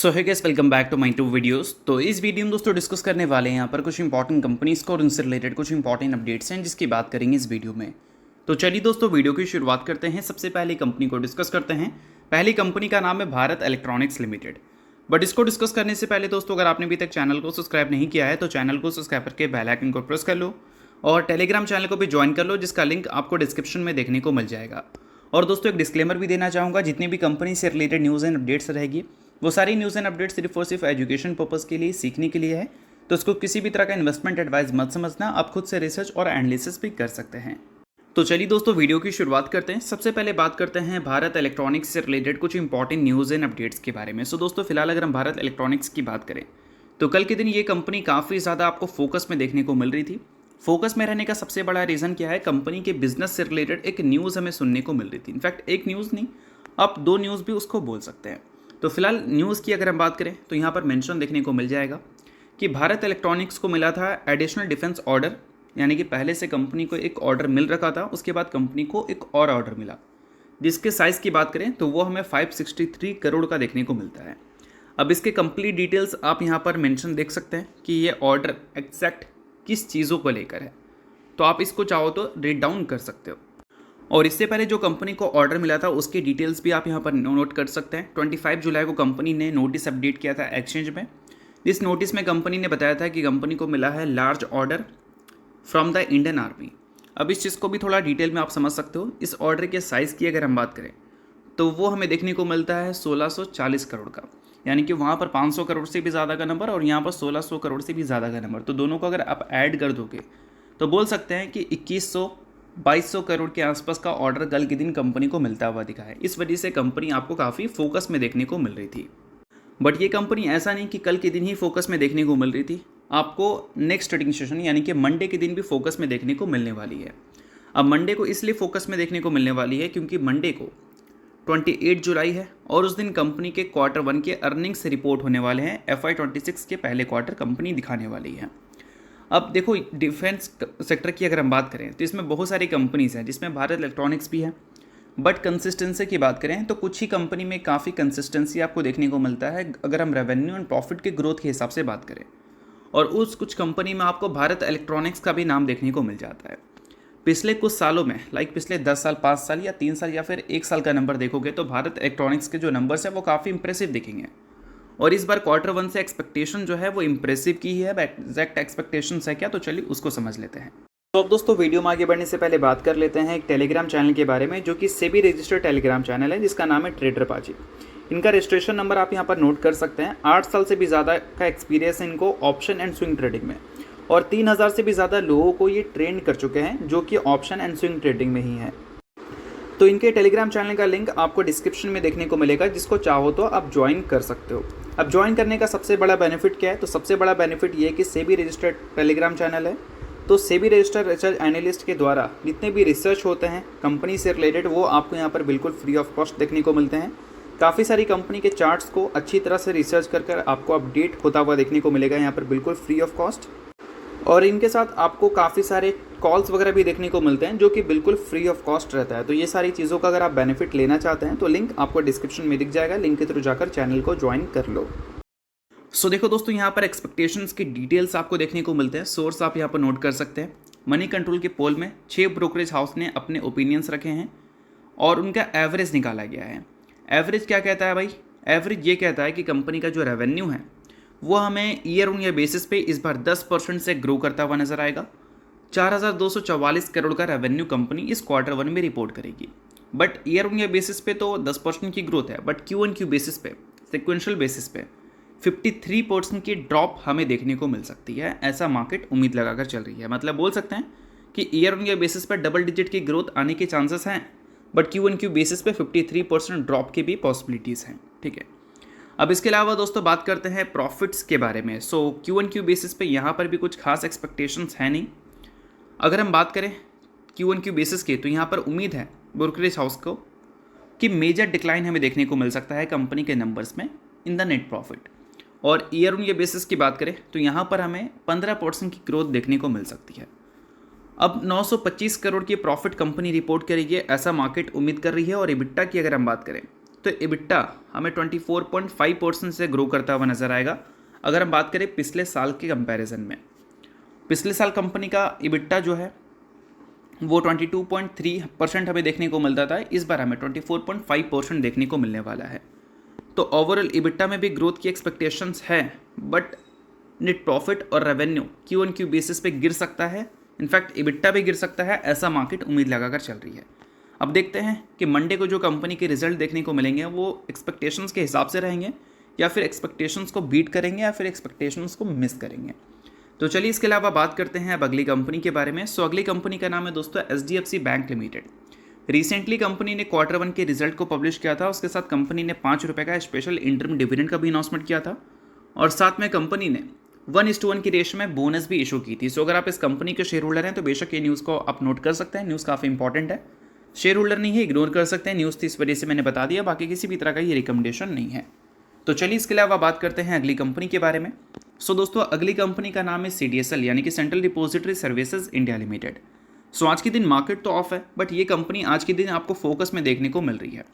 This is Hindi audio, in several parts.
So hey guys, welcome back to my two videos. तो इस वीडियो में दोस्तों डिस्कस करने वाले हैं यहाँ पर कुछ इंपॉर्टेंट कंपनीज को और उनसे रिलेटेड कुछ इंपॉर्टेंट अपडेट्स हैं जिसकी बात करेंगे इस वीडियो में। तो चलिए दोस्तों वीडियो की शुरुआत करते हैं। सबसे पहली कंपनी को डिस्कस करते हैं। पहली कंपनी का नाम है भारत इलेक्ट्रॉनिक्स लिमिटेड। बट इसको डिस्कस करने से पहले दोस्तों, अगर आपने अभी तक चैनल को सब्सक्राइब नहीं किया है तो चैनल को सब्सक्राइब करके बेल आइकन को प्रेस कर लो और टेलीग्राम चैनल को भी ज्वाइन कर लो, जिसका लिंक आपको डिस्क्रिप्शन में देखने को मिल जाएगा। और दोस्तों एक डिस्क्लेमर भी देना चाहूँगा, जितनी भी कंपनी से रिलेटेड न्यूज़ एंड अपडेट्स रहेगी वो सारी न्यूज़ एंड अपडेट्स सिर्फ और सिर्फ एजुकेशन पर्पज़ के लिए, सीखने के लिए है। तो इसको किसी भी तरह का इन्वेस्टमेंट एडवाइस मत समझना, आप खुद से रिसर्च और एनालिसिस भी कर सकते हैं। तो चलिए दोस्तों वीडियो की शुरुआत करते हैं। सबसे पहले बात करते हैं भारत इलेक्ट्रॉनिक्स से रिलेटेड कुछ इंपॉर्टेंट न्यूज़ एंड अपडेट्स के बारे में। सो दोस्तों फिलहाल अगर हम भारत इलेक्ट्रॉनिक्स की बात करें तो कल के दिन ये कंपनी काफ़ी ज़्यादा आपको फोकस में देखने को मिल रही थी। फोकस में रहने का सबसे बड़ा रीज़न क्या है, कंपनी के बिजनेस से रिलेटेड एक न्यूज़ हमें सुनने को मिल रही थी। इनफैक्ट एक न्यूज़ नहीं, आप दो न्यूज़ भी उसको बोल सकते हैं। तो फिलहाल न्यूज़ की अगर हम बात करें तो यहाँ पर मेंशन देखने को मिल जाएगा कि भारत इलेक्ट्रॉनिक्स को मिला था एडिशनल डिफेंस ऑर्डर, यानी कि पहले से कंपनी को एक ऑर्डर मिल रखा था, उसके बाद कंपनी को एक और ऑर्डर मिला, जिसके साइज़ की बात करें तो वो हमें 563 करोड़ का देखने को मिलता है। अब इसके कंप्लीट डिटेल्स आप यहाँ पर मेंशन देख सकते हैं कि ये ऑर्डर एग्जैक्ट किस चीज़ों को लेकर है, तो आप इसको चाहो तो रीड डाउन कर सकते हो। और इससे पहले जो कंपनी को ऑर्डर मिला था उसकी डिटेल्स भी आप यहाँ पर नोट कर सकते हैं। 25 जुलाई को कंपनी ने नोटिस अपडेट किया था एक्सचेंज में। इस नोटिस में कंपनी ने बताया था कि कंपनी को मिला है large order from the Indian army. अब इस चीज़ को भी थोड़ा डिटेल में आप समझ सकते हो। इस ऑर्डर के साइज़ की अगर हम बात करें तो वो हमें देखने को मिलता है 1640 करोड़ का, यानी कि वहाँ पर 500 करोड़ से भी ज़्यादा का नंबर और यहाँ पर 1600 करोड़ से भी ज़्यादा का नंबर। तो दोनों को अगर आप ऐड कर दोगे तो बोल सकते हैं कि 2100-2200 करोड़ के आसपास का ऑर्डर कल के दिन कंपनी को मिलता हुआ दिखा है। इस वजह से कंपनी आपको काफ़ी फोकस में देखने को मिल रही थी। बट ये कंपनी ऐसा नहीं कि कल के दिन ही फोकस में देखने को मिल रही थी, आपको नेक्स्ट ट्रेडिंग सेशन यानी कि मंडे के दिन भी फोकस में देखने को मिलने वाली है। अब मंडे को इसलिए फोकस में देखने को मिलने वाली है क्योंकि मंडे को 28 जुलाई है और उस दिन कंपनी के Q1 के अर्निंग्स रिपोर्ट होने वाले हैं। FY26 के पहले क्वार्टर कंपनी दिखाने वाली है। अब देखो डिफेंस सेक्टर की अगर हम बात करें तो इसमें बहुत सारी कंपनीज हैं, जिसमें भारत इलेक्ट्रॉनिक्स भी है। बट कंसिस्टेंसी की बात करें तो कुछ ही कंपनी में काफ़ी कंसिस्टेंसी आपको देखने को मिलता है अगर हम रेवेन्यू एंड प्रॉफिट के ग्रोथ के हिसाब से बात करें। और उस कुछ कंपनी में आपको भारत इलेक्ट्रॉनिक्स का भी नाम देखने को मिल जाता है। पिछले कुछ सालों में पिछले 10 साल, 5 साल या 3 साल या फिर 1 साल का नंबर देखोगे तो भारत इलेक्ट्रॉनिक्स के जो नंबर्स हैं वो काफ़ी इंप्रेसिव दिखेंगे। और इस बार Q1 से एक्सपेक्टेशन जो है वो इंप्रेसिव की ही है। एग्जैक्ट एक्सपेक्टेशंस है क्या, तो चलिए उसको समझ लेते हैं। तो अब दोस्तों वीडियो में आगे बढ़ने से पहले बात कर लेते हैं एक टेलीग्राम चैनल के बारे में, जो कि सेबी रजिस्टर्ड टेलीग्राम चैनल है, जिसका नाम है ट्रेडर पाजी। इनका रजिस्ट्रेशन नंबर आप यहाँ पर नोट कर सकते हैं। 8 साल से भी ज़्यादा का एक्सपीरियंस है इनको ऑप्शन एंड स्विंग ट्रेडिंग में, और 3000 से भी ज़्यादा लोगों को ये ट्रेन कर चुके हैं जो कि ऑप्शन एंड स्विंग ट्रेडिंग में ही है। तो इनके टेलीग्राम चैनल का लिंक आपको डिस्क्रिप्शन में देखने को मिलेगा, जिसको चाहो तो आप ज्वाइन कर सकते हो। अब ज्वाइन करने का सबसे बड़ा बेनिफिट क्या है, तो सबसे बड़ा बेनिफिट ये है कि सेबी रजिस्टर्ड टेलीग्राम चैनल है। तो सेबी रजिस्टर्ड रिसर्च एनालिस्ट के द्वारा जितने भी रिसर्च होते हैं कंपनी से रिलेटेड, वो आपको यहाँ पर बिल्कुल फ्री ऑफ कॉस्ट देखने को मिलते हैं। काफ़ी सारी कंपनी के चार्ट्स को अच्छी तरह से रिसर्च कर आपको अपडेट होता हुआ देखने को मिलेगा यहाँ पर बिल्कुल फ्री ऑफ कॉस्ट। और इनके साथ आपको काफ़ी सारे कॉल्स वगैरह भी देखने को मिलते हैं जो कि बिल्कुल फ्री ऑफ कॉस्ट रहता है। तो ये सारी चीज़ों का अगर आप बेनिफिट लेना चाहते हैं तो लिंक आपको डिस्क्रिप्शन में दिख जाएगा, लिंक के थ्रू जाकर चैनल को ज्वाइन कर लो। सो देखो दोस्तों, यहाँ पर एक्सपेक्टेशंस की डिटेल्स आपको देखने को मिलते हैं। सोर्स आप यहाँ पर नोट कर सकते हैं। मनी कंट्रोल के पोल में 6 ब्रोकरेज हाउस ने अपने ओपिनियंस रखे हैं और उनका एवरेज निकाला गया है। एवरेज क्या कहता है भाई, एवरेज ये कहता है कि कंपनी का जो रेवेन्यू है वो हमें ईयर ऑन ईयर बेसिस पे इस बार 10% से ग्रो करता हुआ नजर आएगा। 4244 करोड़ का रेवेन्यू कंपनी इस Q1 में रिपोर्ट करेगी। But year on year basis पे तो 10% की ग्रोथ है, बट Q1Q बेसिस पे, सिक्वेंशियल बेसिस पे 53% की ड्रॉप हमें देखने को मिल सकती है। ऐसा मार्केट उम्मीद लगाकर चल रही है। मतलब बोल सकते हैं कि ईयर ऑन ईयर बेसिस पर डबल डिजिट की ग्रोथ आने के चांसेस हैं, बट Q1Q बेसिस पे 53% ड्रॉप की भी पॉसिबिलिटीज़ हैं। ठीक है, अब इसके अलावा दोस्तों बात करते हैं प्रॉफिट्स के बारे में। सो Q1Q बेसिस पे यहाँ पर भी कुछ खास एक्सपेक्टेशंस है नहीं। अगर हम बात करें Q1Q बेसिस की तो यहाँ पर उम्मीद है ब्रोकरेज हाउस को कि मेजर डिक्लाइन हमें देखने को मिल सकता है कंपनी के नंबर्स में इन द नेट प्रॉफिट। और ईयर ऑन ईयर बेसिस की बात करें तो यहाँ पर हमें 15% की ग्रोथ देखने को मिल सकती है। अब 925 करोड़ की प्रॉफिट कंपनी रिपोर्ट करेगी, ऐसा मार्केट उम्मीद कर रही है। और EBITDA की अगर हम बात करें तो EBITDA हमें 24.5% से ग्रो करता हुआ नजर आएगा। अगर हम बात करें पिछले साल के कंपैरिजन में, पिछले साल कंपनी का EBITDA जो है वो 22.3% हमें देखने को मिलता था, इस बार हमें 24.5% देखने को मिलने वाला है। तो ओवरऑल EBITDA में भी ग्रोथ की एक्सपेक्टेशंस है, बट नेट प्रॉफिट और रेवेन्यू Q-on-Q बेसिस पे गिर सकता है, इनफैक्ट EBITDA भी गिर सकता है, ऐसा मार्केट उम्मीद लगाकर चल रही है। अब देखते हैं कि मंडे को जो कंपनी के रिजल्ट देखने को मिलेंगे वो एक्सपेक्टेशंस के हिसाब से रहेंगे या फिर एक्सपेक्टेशंस को बीट करेंगे या फिर एक्सपेक्टेशंस को मिस करेंगे। तो चलिए इसके अलावा बात करते हैं अब अगली कंपनी के बारे में। सो अगली कंपनी का नाम है दोस्तों HDFC bank limited. Recently company ने Q1 के रिजल्ट को पब्लिश किया था, उसके साथ कंपनी ने ₹5 का स्पेशल इंटरम डिविडेंड का भी अनाउंसमेंट किया था और साथ में कंपनी ने 1:1 की रेशियो में बोनस भी इशू की थी। सो अगर आप इस कंपनी के शेयर होल्डर हैं तो बेशक ये न्यूज़ को आप नोट कर सकते हैं, न्यूज़ काफ़ी इंपॉर्टेंट है। शेयर होल्डर नहीं है, इग्नोर कर सकते हैं, न्यूज़ थी इस वजह से मैंने बता दिया, बाकी किसी भी तरह का ये रिकमेंडेशन नहीं है। तो चलिए इसके अलावा बात करते हैं अगली कंपनी के बारे में। सो दोस्तों अगली कंपनी का नाम है CDSL यानी कि central depository services India limited. So आज के दिन मार्केट तो ऑफ है, बट ये कंपनी आज के दिन आपको फोकस में देखने को मिल रही है।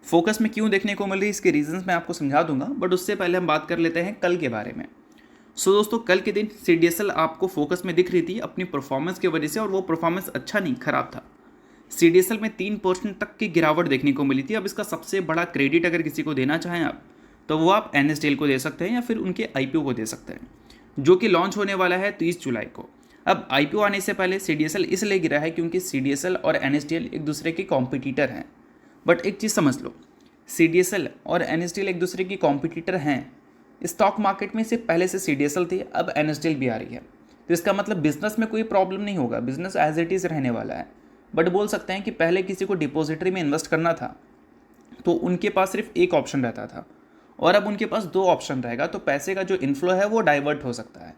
फोकस में क्यों देखने को मिल रही है इसके रीजंस मैं आपको समझा दूंगा, बट उससे पहले हम बात कर लेते हैं कल के बारे में। सो दोस्तों कल के दिन CDSL आपको फोकस में दिख रही थी अपनी परफॉर्मेंस की वजह से, और वो परफॉर्मेंस अच्छा नहीं खराब था। CDSL में 3% तक की गिरावट देखने को मिली थी। अब इसका सबसे बड़ा क्रेडिट अगर किसी को देना चाहें आप, तो वो आप NSDL को दे सकते हैं या फिर उनके IPO को दे सकते हैं, जो कि लॉन्च होने वाला है 30 जुलाई को। अब IPO आने से पहले CDSL इसलिए गिरा है क्योंकि CDSL और NSDL एक दूसरे के कॉम्पिटिटर हैं। बट एक चीज़ समझ लो, CDSL और NSDL एक दूसरे की कॉम्पिटिटर हैं। स्टॉक मार्केट में से पहले से CDSL थी, अब NSDL भी आ रही है, तो इसका मतलब बिजनेस में कोई प्रॉब्लम नहीं होगा, बिजनेस एज इट इज़ रहने वाला है। बट बोल सकते हैं कि पहले किसी को डिपॉजिटरी में इन्वेस्ट करना था तो उनके पास सिर्फ एक ऑप्शन रहता था, और अब उनके पास 2 ऑप्शन रहेगा, तो पैसे का जो इन्फ्लो है वो डाइवर्ट हो सकता है।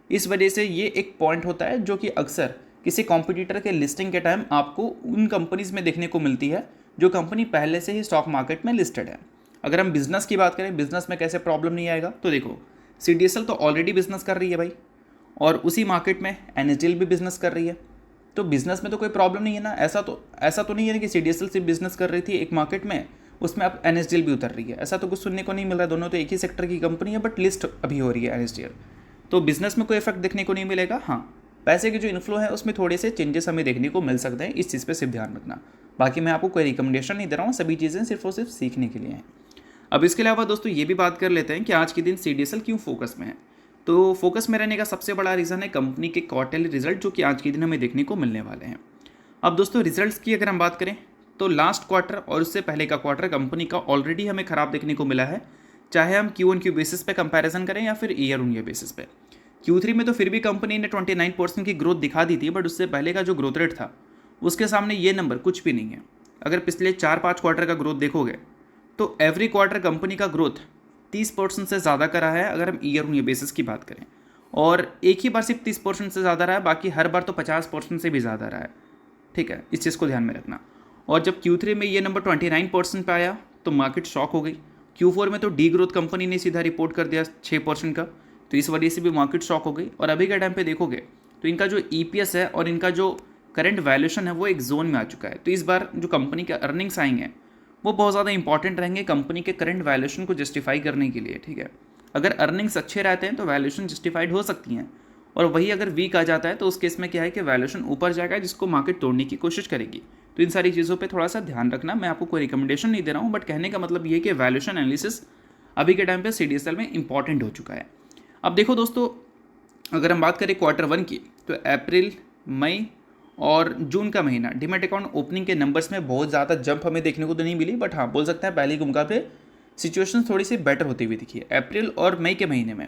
इस वजह से ये एक पॉइंट होता है जो कि अक्सर किसी कॉम्पिटिटर के लिस्टिंग के टाइम आपको उन कंपनीज में देखने को मिलती है जो कंपनी पहले से ही स्टॉक मार्केट में लिस्टेड है। अगर हम बिजनेस की बात करें, बिजनेस में कैसे प्रॉब्लम नहीं आएगा, तो देखो CDSL तो ऑलरेडी बिजनेस कर रही है भाई, और उसी मार्केट में NSDL भी बिजनेस कर रही है, तो बिजनेस में तो कोई प्रॉब्लम नहीं है ना। ऐसा तो नहीं है कि CDSL सिर्फ बिजनेस कर रही थी एक मार्केट में, उसमें अब NSDL भी उतर रही है, ऐसा तो कुछ सुनने को नहीं मिल रहा। दोनों तो एक ही सेक्टर की कंपनी है, बट लिस्ट अभी हो रही है NSDL, तो बिजनेस में कोई इफेक्ट देखने को नहीं मिलेगा। हाँ, पैसे के जो इन्फ्लो है उसमें थोड़े से चेंजेस हमें देखने को मिल सकते हैं, इस चीज़ पर सिर्फ ध्यान रखना। बाकी मैं आपको कोई रिकमेंडेशन नहीं दे रहा हूँ, सभी चीज़ें सिर्फ और सिर्फ सीखने के लिए हैं। अब इसके अलावा दोस्तों ये भी बात कर लेते हैं कि आज के दिन CDSL क्यों फोकस में है। तो फोकस में रहने का सबसे बड़ा रीज़न है कंपनी के क्वार्टरली रिजल्ट, जो कि आज के दिन हमें देखने को मिलने वाले हैं। अब दोस्तों रिजल्ट्स की अगर हम बात करें तो लास्ट क्वार्टर और उससे पहले का क्वार्टर कंपनी का ऑलरेडी हमें ख़राब देखने को मिला है, चाहे हम Q-on-Q बेसिस पे कंपैरिजन करें या फिर ईयर ऑन ईयर बेसिस पे। Q3 में तो फिर भी कंपनी ने 29% की ग्रोथ दिखा दी थी, बट उससे पहले का जो ग्रोथ रेट था उसके सामने ये नंबर कुछ भी नहीं है। अगर पिछले 4-5 क्वार्टर का ग्रोथ देखोगे तो एवरी क्वार्टर कंपनी का ग्रोथ 30% से ज़्यादा का रहा है अगर हम ईयर ऑन ईयर बेसिस की बात करें, और एक ही बार सिर्फ 30% से ज़्यादा रहा है, बाकी हर बार तो 50% से भी ज़्यादा रहा है। ठीक है, इस चीज़ को ध्यान में रखना। और जब Q3 में ये नंबर 29% पे आया तो मार्केट शॉक हो गई। Q4 में तो डी ग्रोथ कंपनी ने सीधा रिपोर्ट कर दिया 6% का, तो इस वजह से भी मार्केट शॉक हो गई। और अभी के टाइम पे देखोगे तो इनका जो EPS है और इनका जो करंट वैल्यूएशन है वो एक जोन में आ चुका है। तो इस बार जो कंपनी के अर्निंग्स आएंगे वो बहुत ज़्यादा इंपॉर्टेंट रहेंगे कंपनी के करंट वैल्यूएशन को जस्टिफाई करने के लिए। ठीक है, अगर अर्निंग्स अच्छे रहते हैं तो वैल्यूएशन जस्टिफाइड हो सकती हैं, और वही अगर वीक आ जाता है तो उस केस में क्या है कि वैल्यूएशन ऊपर जाएगा, जिसको मार्केट तोड़ने की कोशिश करेगी। तो इन सारी चीज़ों पे थोड़ा सा ध्यान रखना। मैं आपको कोई रिकमेंडेशन नहीं दे रहा हूँ, बट कहने का मतलब ये कि वैल्यूएशन एनालिसिस अभी के टाइम पे CDSL में इंपॉर्टेंट हो चुका है। अब देखो दोस्तों, अगर हम बात करें Q1 की, तो अप्रैल, मई और जून का महीना डीमैट अकाउंट ओपनिंग के नंबर्स में बहुत ज़्यादा जंप हमें देखने को तो नहीं मिली, बट हाँ बोल सकते हैं पहले के मुकाबले सिचुएशन थोड़ी सी बेटर होती हुई दिखी है। अप्रैल और मई के महीने में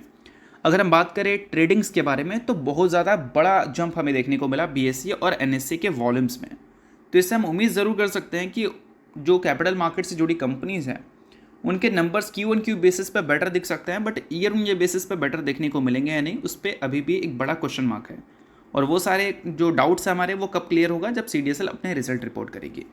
अगर हम बात करें ट्रेडिंग्स के बारे में, तो बहुत ज़्यादा बड़ा जंप हमें देखने को मिला BSE और NSE के वॉल्यूम्स में। तो इससे हम उम्मीद ज़रूर कर सकते हैं कि जो कैपिटल मार्केट से जुड़ी कंपनीज़ हैं उनके नंबर्स Q-on-Q बेसिस पे बेटर दिख सकते हैं, but year on year basis पे बेटर देखने को मिलेंगे या नहीं, उस पर अभी भी एक बड़ा क्वेश्चन मार्क है। और वो सारे जो डाउट्स हैं हमारे, वो कब क्लियर होगा, जब CDSL अपने रिजल्ट रिपोर्ट करेगी।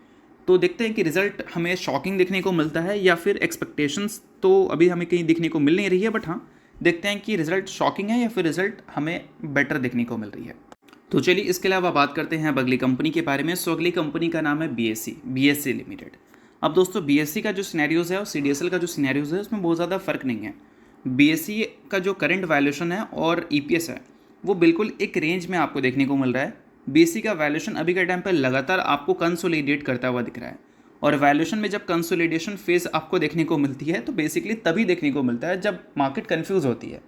तो देखते हैं कि रिजल्ट हमें शॉकिंग देखने को मिलता है या फिर एक्सपेक्टेशंस तो अभी हमें कहीं दिखने को मिल नहीं रही है, बट हाँ देखते हैं कि रिजल्ट शॉकिंग है या फिर रिजल्ट हमें बेटर देखने को मिल रही है। तो चलिए इसके अलावा बात करते हैं अब अगली कंपनी के बारे में। सो अगली कंपनी का नाम है BSE लिमिटेड। अब दोस्तों बीएससी का जो सिनेरियोज है और सीडीएसएल का जो सिनेरियोज है उसमें बहुत ज़्यादा फर्क नहीं है। बीएससी का जो करंट वैल्यूएशन है और ईपीएस है वो बिल्कुल एक रेंज में आपको देखने को मिल रहा है। बीएससी का वैल्यूएशन अभी के टाइम पर लगातार आपको कंसोलिडेट करता हुआ दिख रहा है, और वैल्यूएशन में जब कंसोलिडेशन फेज आपको देखने को मिलती है तो बेसिकली तभी देखने को मिलता है जब मार्केट कंफ्यूज होती है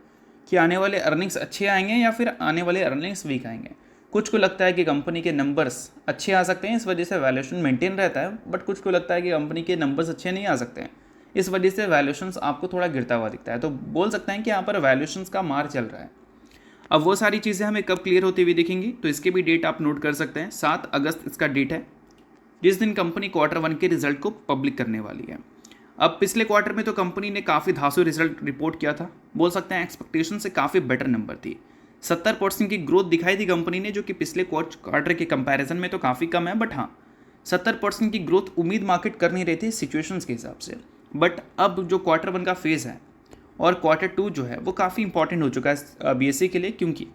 कि आने वाले अर्निंग्स अच्छे आएंगे या फिर आने वाले अर्निंग्स वीक आएंगे। कुछ को लगता है कि कंपनी के नंबर्स अच्छे आ सकते हैं, इस वजह से वैल्यूएशन मेंटेन रहता है, बट कुछ को लगता है कि कंपनी के नंबर्स अच्छे नहीं आ सकते हैं, इस वजह से वैल्यूएशंस आपको थोड़ा गिरता हुआ दिखता है। तो बोल सकते हैं कि यहाँ पर वैल्यूएशंस का मार चल रहा है। अब वो सारी चीज़ें हमें कब क्लियर होती हुई दिखेंगी, तो इसके भी डेट आप नोट कर सकते हैं। 7 अगस्त इसका डेट है, जिस दिन कंपनी Q1 के रिजल्ट को पब्लिक करने वाली है। अब पिछले क्वार्टर में तो कंपनी ने काफ़ी धांसू रिजल्ट रिपोर्ट किया था, बोल सकते हैं एक्सपेक्टेशन से काफ़ी बेटर नंबर थी। 70% की ग्रोथ दिखाई थी कंपनी ने, जो कि पिछले क्वार्टर के कंपैरिजन में तो काफ़ी कम है, बट हाँ 70% की ग्रोथ उम्मीद मार्केट कर नहीं रही थी सिचुएशंस के हिसाब से। बट अब जो Q1 का फेज़ है और Q2 जो है वो काफ़ी इंपॉर्टेंट हो चुका है बीएससी के लिए, क्योंकि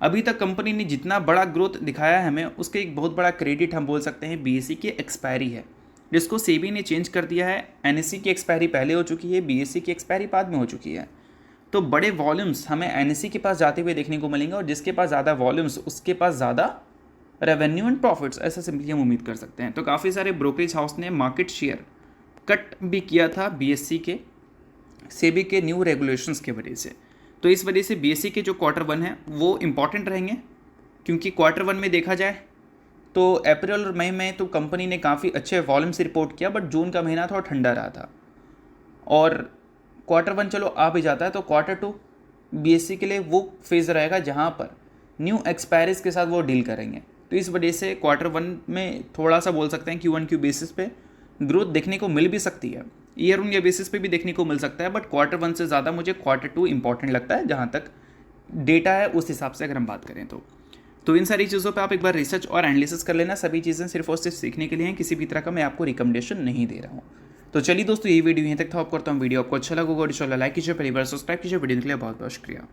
अभी तक कंपनी ने जितना बड़ा ग्रोथ दिखाया है हमें, उसके एक बहुत बड़ा क्रेडिट हम बोल सकते हैं बीएससी की एक्सपायरी है, जिसको सेबी ने चेंज कर दिया है। एनएससी की एक्सपायरी पहले हो चुकी है, बीएससी की एक्सपायरी बाद में हो चुकी है। तो बड़े वॉल्यूम्स हमें एनएससी के पास जाते हुए देखने को मिलेंगे, और जिसके पास ज़्यादा वॉल्यूम्स उसके पास ज़्यादा रेवेन्यू एंड प्रॉफिट्स, ऐसा सिंपली हम उम्मीद कर सकते हैं। तो काफ़ी सारे ब्रोकरेज हाउस ने मार्केट शेयर कट भी किया था बीएससी के सेबी के न्यू रेगुलेशंस के वजह से। तो इस वजह से बीएससी के जो Q1 है वो इम्पॉर्टेंट रहेंगे, क्योंकि Q1 में देखा जाए तो अप्रैल और मई में तो कंपनी ने काफ़ी अच्छे वॉल्यूम से रिपोर्ट किया, बट जून का महीना थोड़ा ठंडा रहा था। और Q1 चलो आ भी जाता है, तो Q2 बीएससी के लिए वो फेज़ रहेगा जहाँ पर न्यू एक्सपायरीज के साथ वो डील करेंगे। तो इस वजह से Q1 में थोड़ा सा बोल सकते हैं Q1Q बेसिस पे ग्रोथ देखने को मिल भी सकती है, ईयर ऑन ईयर बेसिस पे भी देखने को मिल सकता है, बट Q1 से ज़्यादा मुझे Q2 इंपॉर्टेंट लगता है, जहाँ तक डेटा है उस हिसाब से अगर हम बात करें तो इन सारी चीज़ों पे आप एक बार रिसर्च और एनालिसिस कर लेना। सभी चीज़ें सिर्फ और सिर्फ सीखने के लिए हैं, किसी भी तरह का मैं आपको रिकमेंडेशन नहीं दे रहा हूँ। तो चलिए दोस्तों, ये वीडियो यहीं तक था। आप करता हूँ, वीडियो आपको अच्छा लगा होगा, लाइक कीजिए, पहली बार सब्सक्राइब कीजिए। वीडियो के लिए बहुत बहुत शुक्रिया।